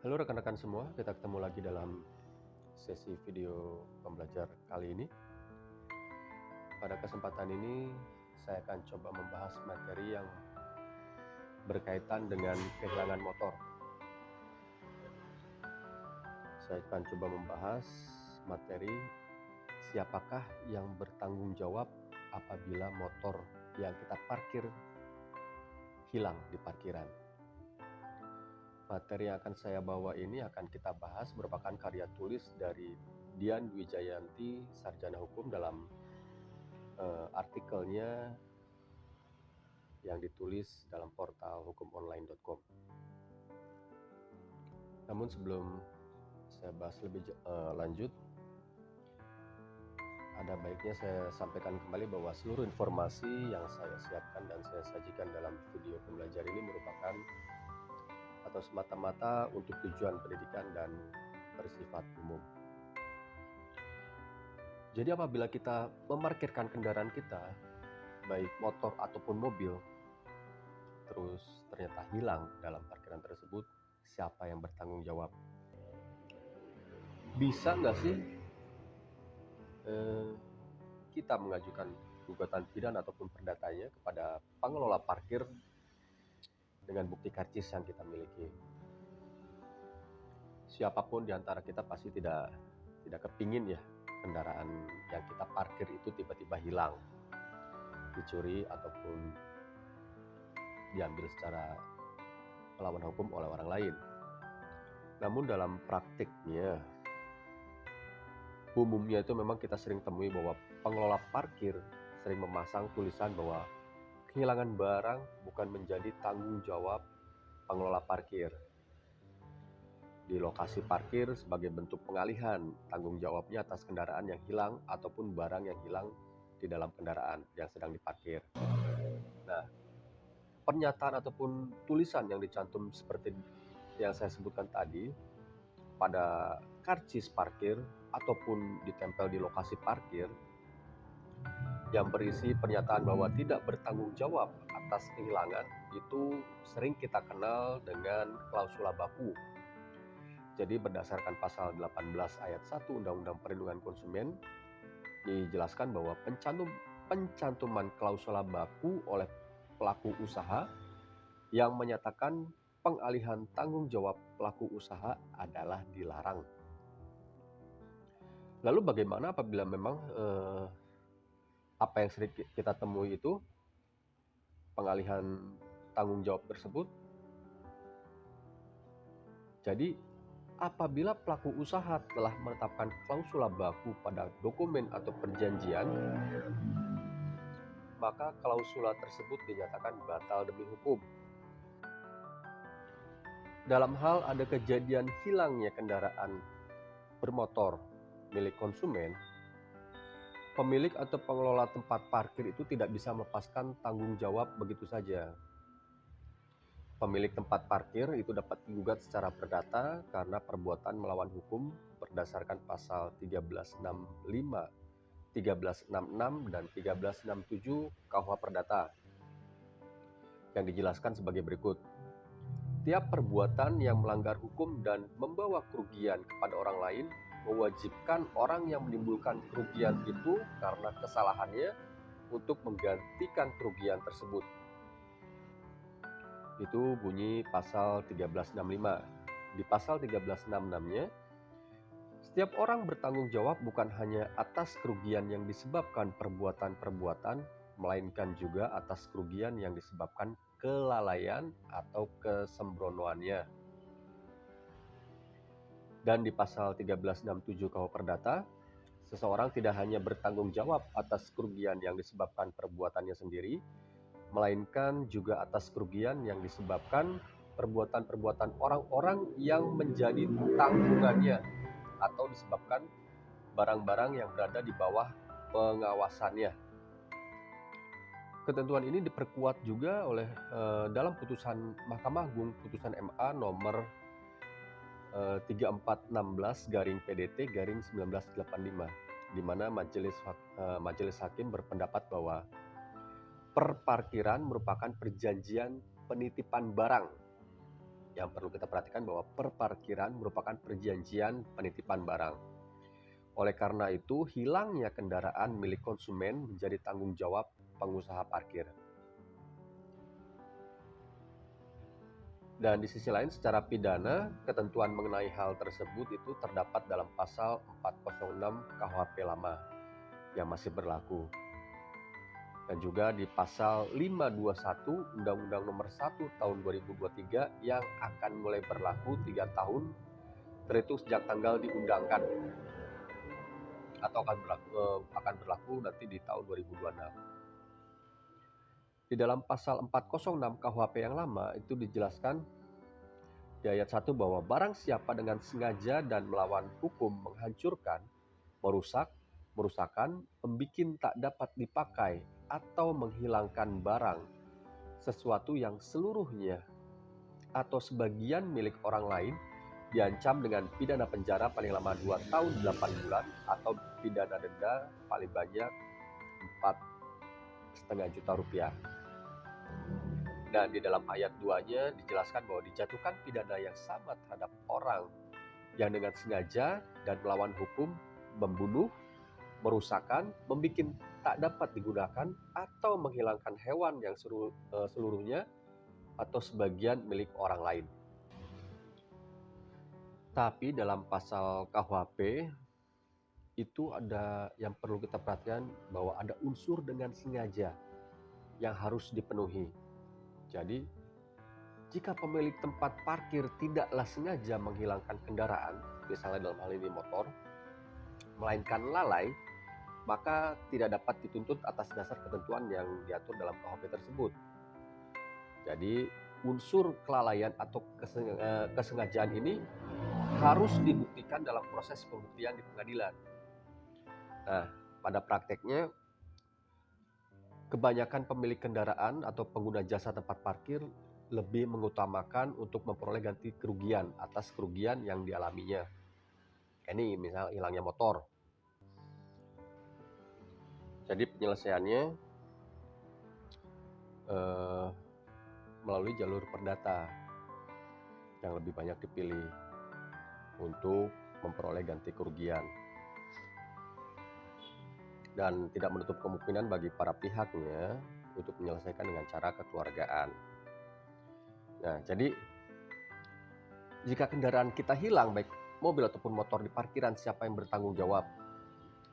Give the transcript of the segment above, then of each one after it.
Halo rekan-rekan semua, kita ketemu lagi dalam sesi video pembelajar kali ini. Pada kesempatan ini, saya akan coba membahas materi yang berkaitan dengan kehilangan motor. Saya akan coba membahas materi siapakah yang bertanggung jawab apabila motor yang kita parkir hilang di parkiran. Materi yang akan saya bawa ini akan kita bahas merupakan karya tulis dari Dian Dwi Jayanti, sarjana hukum, dalam artikelnya yang ditulis dalam portal hukumonline.com. Namun sebelum saya bahas lebih lanjut, ada baiknya saya sampaikan kembali bahwa seluruh informasi yang saya siapkan dan saya sajikan dalam video pembelajar ini merupakan atau semata-mata untuk tujuan pendidikan dan bersifat umum. Jadi apabila kita memarkirkan kendaraan kita, baik motor ataupun mobil, terus ternyata hilang dalam parkiran tersebut, siapa yang bertanggung jawab? Bisa nggak sih kita mengajukan gugatan pidana ataupun perdatanya kepada pengelola parkir dengan bukti karcis yang kita miliki? Siapapun di antara kita pasti tidak kepingin ya kendaraan yang kita parkir itu tiba-tiba hilang, dicuri ataupun diambil secara melawan hukum oleh orang lain. Namun dalam praktiknya, umumnya itu memang kita sering temui bahwa pengelola parkir sering memasang tulisan bahwa kehilangan barang bukan menjadi tanggung jawab pengelola parkir. Di lokasi parkir sebagai bentuk pengalihan tanggung jawabnya atas kendaraan yang hilang ataupun barang yang hilang di dalam kendaraan yang sedang diparkir. Nah, pernyataan ataupun tulisan yang dicantum seperti yang saya sebutkan tadi pada karcis parkir ataupun ditempel di lokasi parkir yang berisi pernyataan bahwa tidak bertanggung jawab atas kehilangan itu sering kita kenal dengan klausula baku. Jadi berdasarkan pasal 18 ayat 1 Undang-Undang Perlindungan Konsumen dijelaskan bahwa pencantuman klausula baku oleh pelaku usaha yang menyatakan pengalihan tanggung jawab pelaku usaha adalah dilarang. Lalu bagaimana apabila memang apa yang sering kita temui itu pengalihan tanggung jawab tersebut? Jadi apabila pelaku usaha telah menetapkan klausula baku pada dokumen atau perjanjian, maka klausula tersebut dinyatakan batal demi hukum. Dalam hal ada kejadian hilangnya kendaraan bermotor milik konsumen, pemilik atau pengelola tempat parkir itu tidak bisa melepaskan tanggung jawab begitu saja. Pemilik tempat parkir itu dapat digugat secara perdata karena perbuatan melawan hukum berdasarkan pasal 1365, 1366, dan 1367 KUH Perdata yang dijelaskan sebagai berikut. Tiap perbuatan yang melanggar hukum dan membawa kerugian kepada orang lain mewajibkan orang yang menimbulkan kerugian itu karena kesalahannya untuk menggantikan kerugian tersebut. Itu bunyi pasal 1365. Di pasal 1366-nya, setiap orang bertanggung jawab bukan hanya atas kerugian yang disebabkan perbuatan-perbuatan, melainkan juga atas kerugian yang disebabkan kelalaian atau kesembronoannya. Dan di pasal 1367 KUH Perdata, seseorang tidak hanya bertanggung jawab atas kerugian yang disebabkan perbuatannya sendiri, melainkan juga atas kerugian yang disebabkan perbuatan-perbuatan orang-orang yang menjadi tanggungannya atau disebabkan barang-barang yang berada di bawah pengawasannya. Ketentuan ini diperkuat juga oleh dalam putusan Mahkamah Agung, putusan MA nomor 3416/PDT/1985, di mana majelis hakim berpendapat bahwa perparkiran merupakan perjanjian penitipan barang Yang perlu kita perhatikan bahwa perparkiran merupakan perjanjian penitipan barang. Oleh karena itu, hilangnya kendaraan milik konsumen menjadi tanggung jawab pengusaha parkir. Dan di sisi lain, secara pidana, ketentuan mengenai hal tersebut itu terdapat dalam pasal 406 KUHP lama yang masih berlaku. Dan juga di pasal 521 Undang-Undang Nomor 1 Tahun 2023 yang akan mulai berlaku 3 tahun terhitung sejak tanggal diundangkan atau akan berlaku nanti di tahun 2026. Di dalam pasal 406 KUHP yang lama itu dijelaskan di ayat 1 bahwa barang siapa dengan sengaja dan melawan hukum menghancurkan, merusak, merusakan, membikin tak dapat dipakai, atau menghilangkan barang, sesuatu yang seluruhnya atau sebagian milik orang lain, diancam dengan pidana penjara paling lama 2 tahun 8 bulan atau pidana denda paling banyak 4,5 juta rupiah. Dan di dalam ayat 2-nya dijelaskan bahwa dijatuhkan pidana yang sama terhadap orang yang dengan sengaja dan melawan hukum membunuh, merusakkan, membikin tak dapat digunakan, atau menghilangkan hewan yang seluruhnya atau sebagian milik orang lain. Tapi dalam pasal KUHP itu ada yang perlu kita perhatikan bahwa ada unsur dengan sengaja yang harus dipenuhi. Jadi, jika pemilik tempat parkir tidaklah sengaja menghilangkan kendaraan, misalnya dalam hal ini motor, melainkan lalai, maka tidak dapat dituntut atas dasar ketentuan yang diatur dalam KUHP tersebut. Jadi, unsur kelalaian atau kesengajaan ini harus dibuktikan dalam proses pembuktian di pengadilan. Nah, pada prakteknya, kebanyakan pemilik kendaraan atau pengguna jasa tempat parkir lebih mengutamakan untuk memperoleh ganti kerugian atas kerugian yang dialaminya. Ini misal hilangnya motor. Jadi penyelesaiannya melalui jalur perdata yang lebih banyak dipilih untuk memperoleh ganti kerugian. Dan tidak menutup kemungkinan bagi para pihaknya untuk menyelesaikan dengan cara kekeluargaan. Nah, jadi jika kendaraan kita hilang, baik mobil ataupun motor di parkiran, siapa yang bertanggung jawab?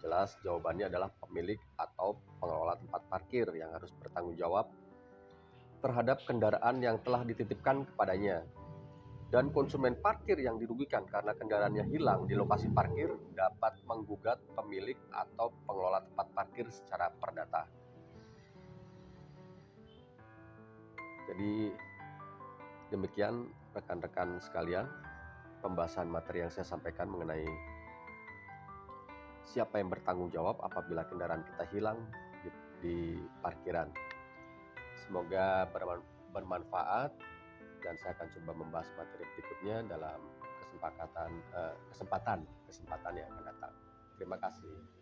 Jelas jawabannya adalah pemilik atau pengelola tempat parkir yang harus bertanggung jawab terhadap kendaraan yang telah dititipkan kepadanya. Dan konsumen parkir yang dirugikan karena kendaraannya hilang di lokasi parkir dapat menggugat pemilik atau pengelola tempat parkir secara perdata. Jadi demikian rekan-rekan sekalian, pembahasan materi yang saya sampaikan mengenai siapa yang bertanggung jawab apabila kendaraan kita hilang di parkiran. Semoga bermanfaat dan saya akan coba membahas materi berikutnya dalam kesempatan yang akan datang. Terima kasih.